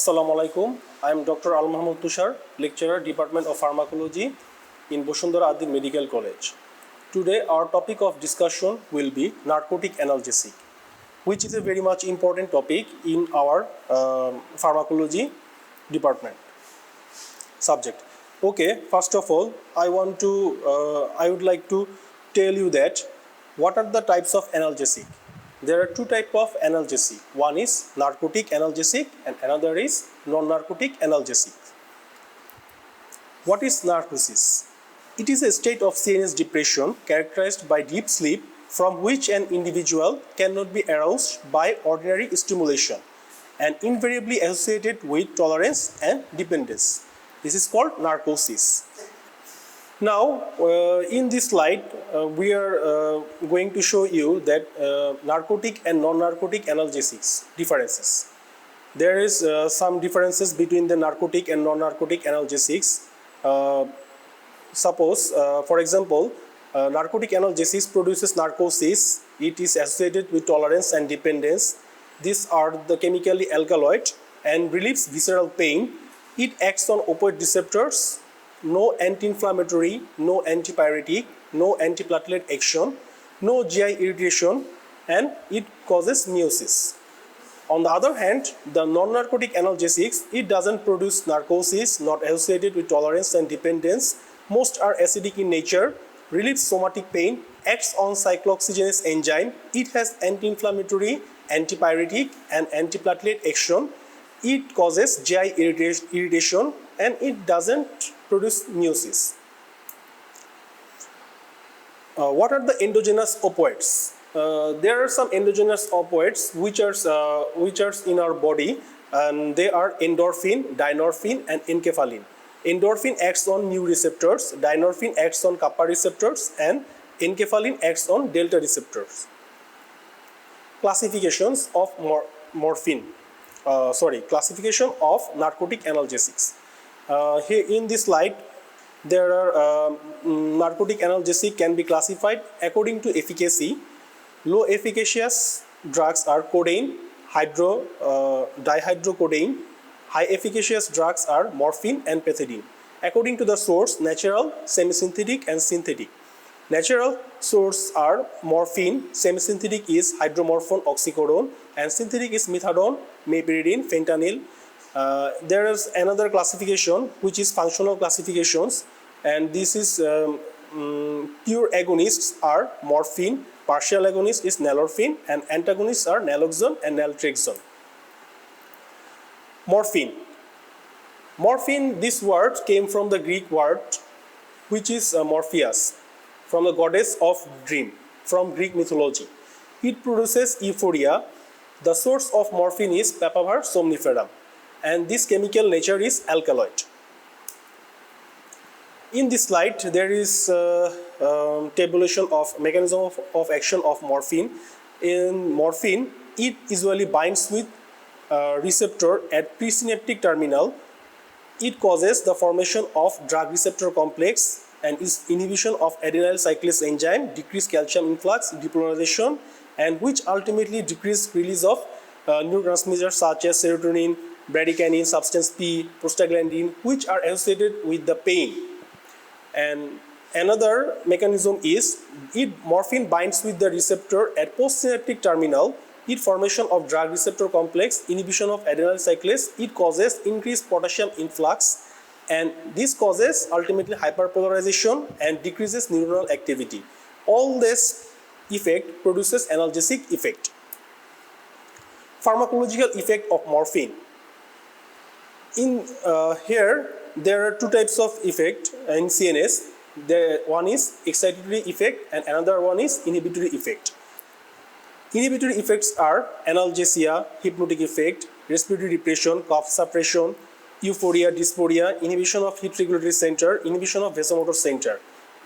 Assalamu alaikum. I am Dr. Mahmud Tusar, lecturer, Department of Pharmacology in Bashundhara Ad-din Medical College. Today our topic of discussion will be narcotic analgesic, which is a very much important topic in our pharmacology department subject. Okay, first of all, I would like to tell you that what are the types of analgesic. There are two types of analgesic. One is narcotic analgesic and another is non-narcotic analgesic. What is narcosis? It is a state of CNS depression characterized by deep sleep from which an individual cannot be aroused by ordinary stimulation and invariably associated with tolerance and dependence. This is called narcosis. Now, in this slide, we are going to show you that narcotic and non-narcotic analgesics differences. There is some differences between the narcotic and non-narcotic analgesics. Suppose, for example, narcotic analgesics produces narcosis. It is associated with tolerance and dependence. These are the chemically alkaloid and relieves visceral pain. It acts on opioid receptors. No anti-inflammatory, no antipyretic, no antiplatelet action, no GI irritation, and it causes miosis. On the other hand, the non-narcotic analgesics, it doesn't produce narcosis, not associated with tolerance and dependence. Most are acidic in nature, relieves somatic pain, acts on cyclooxygenase enzyme. It has anti-inflammatory, antipyretic, and antiplatelet action. It causes GI irritation, and it doesn't produce miosis. What are the endogenous opioids? There are some endogenous opioids which are in our body, and they are endorphin, dynorphin, and enkephalin. Endorphin acts on mu receptors, dynorphin acts on kappa receptors, and enkephalin acts on delta receptors. Classifications of classification of narcotic analgesics. Here in this slide, there are narcotic analgesic can be classified according to efficacy. Low efficacious drugs are codeine, dihydrocodeine. High efficacious drugs are morphine and pethidine. According to the source, natural, semi-synthetic, and synthetic. Natural source are morphine, semi-synthetic is hydromorphone oxycodone, and synthetic is methadone, meperidine, fentanyl. There is another classification which is functional classifications, and this is pure agonists are morphine, partial agonist is nalorphine, and antagonists are naloxone and naltrexone. Morphine. Morphine, this word came from the Greek word which is Morpheus, from the goddess of dream, from Greek mythology. It produces euphoria. The source of morphine is Papaver somniferum, and this chemical nature is alkaloid. In this slide, there is tabulation of mechanism of action of morphine. In morphine, it usually binds with receptor at presynaptic terminal. It causes the formation of drug receptor complex and is inhibition of adenyl cyclase enzyme, decreased calcium influx, depolarization, and which ultimately decrease release of neurotransmitters such as serotonin, bradykinin, substance P, prostaglandin, which are associated with the pain. And another mechanism is morphine binds with the receptor at postsynaptic terminal. It formation of drug receptor complex, inhibition of adenyl cyclase. It causes increased potassium influx, and this causes ultimately hyperpolarization and decreases neuronal activity. All this effect produces analgesic effect. Pharmacological effect of morphine. In here, there are two types of effect in CNS. One is excitatory effect and another one is inhibitory effect. Inhibitory effects are analgesia, hypnotic effect, respiratory depression, cough suppression, euphoria, dysphoria, inhibition of heat regulatory center, inhibition of vasomotor center.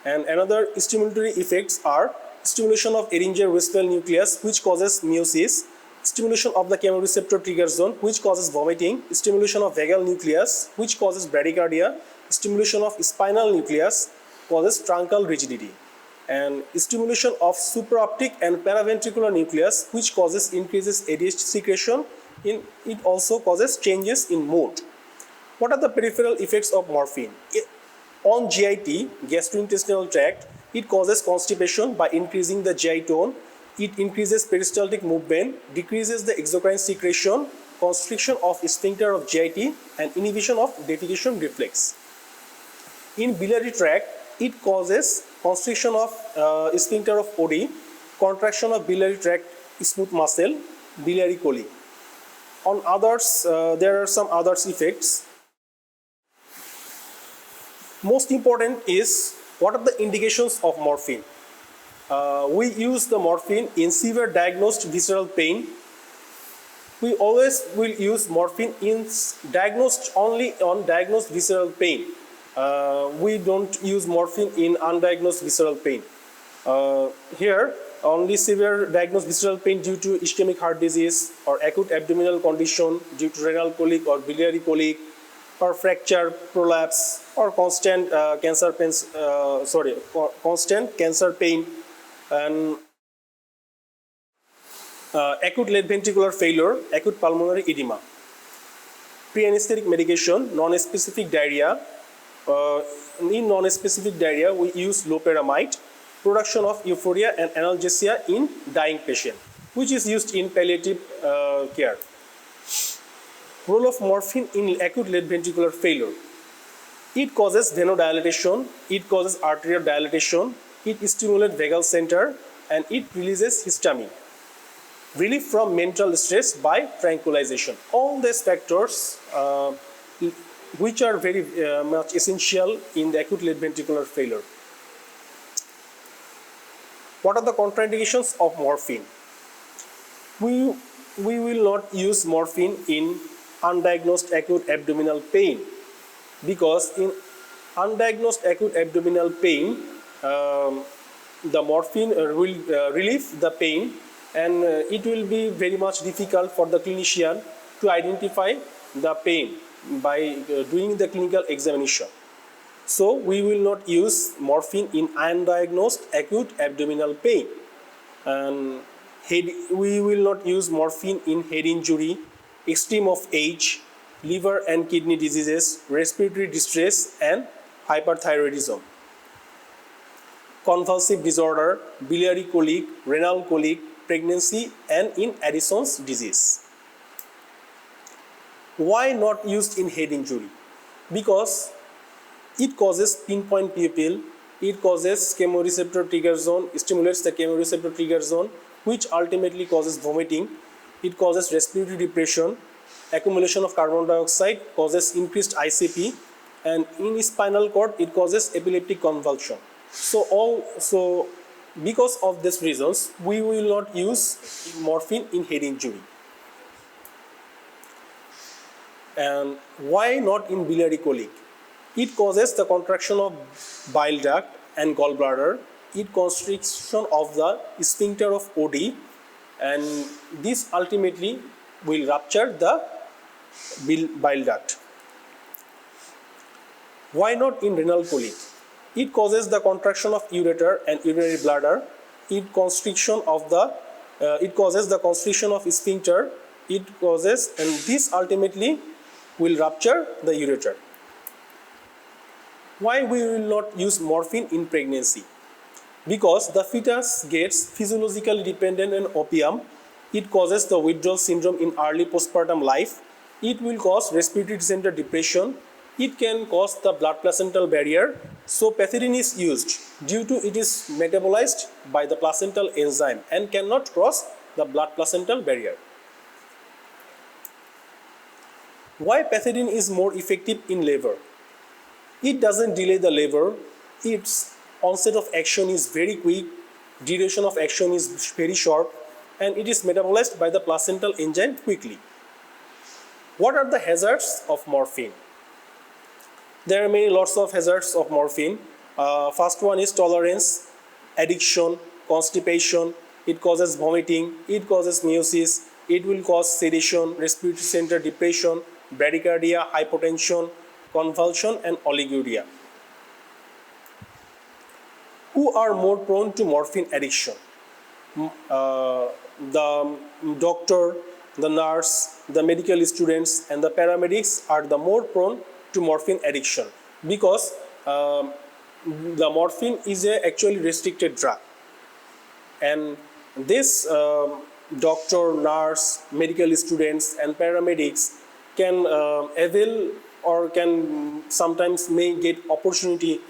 And another stimulatory effects are stimulation of Eringer-Westphal nucleus, which causes miosis, stimulation of the chemoreceptor trigger zone, which causes vomiting, stimulation of vagal nucleus, which causes bradycardia, stimulation of spinal nucleus, causes truncal rigidity, and stimulation of supraoptic and paraventricular nucleus, which causes increases ADH secretion, It also causes changes in mood. What are the peripheral effects of morphine? On GIT, gastrointestinal tract, it causes constipation by increasing the GI tone. It increases peristaltic movement, decreases the exocrine secretion, constriction of sphincter of GIT, and inhibition of defecation reflex. In biliary tract, it causes constriction of sphincter of OD, contraction of biliary tract smooth muscle, biliary colic. On others, there are some other effects. Most important is what are the indications of morphine. We use the morphine in severe diagnosed visceral pain. We always will use morphine in only on diagnosed visceral pain. We don't use morphine in undiagnosed visceral pain. Here, only severe diagnosed visceral pain due to ischemic heart disease or acute abdominal condition due to renal colic or biliary colic or fracture, prolapse, or constant constant cancer pain, and acute left ventricular failure, acute pulmonary edema. Pre-anesthetic medication, non-specific diarrhea. In non-specific diarrhea, we use loperamide. Production of euphoria and analgesia in dying patient, which is used in palliative care. Role of morphine in acute left ventricular failure. It causes venodilatation, it causes arterial dilatation, it stimulates vagal center, and it releases histamine. Relief from mental stress by tranquilization. All these factors which are very much essential in the acute left ventricular failure. What are the contraindications of morphine? We will not use morphine in undiagnosed acute abdominal pain, because in undiagnosed acute abdominal pain, the morphine will relieve the pain, and it will be very much difficult for the clinician to identify the pain by doing the clinical examination. So we will not use morphine in undiagnosed acute abdominal pain. And we will not use morphine in head injury, extreme of age, liver and kidney diseases, respiratory distress, and hyperthyroidism. Convulsive disorder, biliary colic, renal colic, pregnancy, and in Addison's disease. Why not used in head injury? Because it causes pinpoint pupil, it causes chemoreceptor trigger zone, stimulates the chemoreceptor trigger zone, which ultimately causes vomiting. It causes respiratory depression, accumulation of carbon dioxide, causes increased ICP, and in spinal cord it causes epileptic convulsion. So because of these reasons, we will not use morphine in head injury. And why not in biliary colic? It causes the contraction of bile duct and gallbladder. It constriction of the sphincter of OD, and this ultimately will rupture the bile duct. Why not in renal colic? It causes the contraction of ureter and urinary bladder. It causes the constriction of sphincter. And this ultimately will rupture the ureter. Why we will not use morphine in pregnancy? Because the fetus gets physiologically dependent on opium. It causes the withdrawal syndrome in early postpartum life. It will cause respiratory center depression. It can cause the blood placental barrier. So pethidine is used due to it is metabolized by the placental enzyme and cannot cross the blood placental barrier. Why pethidine is more effective in labor? It doesn't delay the labor. Its onset of action is very quick, duration of action is very short, and it is metabolized by the placental enzyme quickly. What are the hazards of morphine? There are lots of hazards of morphine. First one is tolerance, addiction, constipation. It causes vomiting, it causes meiosis, it will cause sedation, respiratory center depression, bradycardia, hypotension, convulsion, and oliguria. Who are more prone to morphine addiction? The doctor, the nurse, the medical students and the paramedics are the more prone to morphine addiction because the morphine is a actually restricted drug, and this doctor, nurse, medical students and paramedics can avail or can sometimes may get opportunity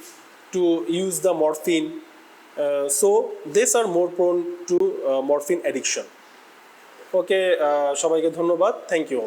to use the morphine, so these are more prone to morphine addiction. Okay, সবাইকে ধন্যবাদ, thank you.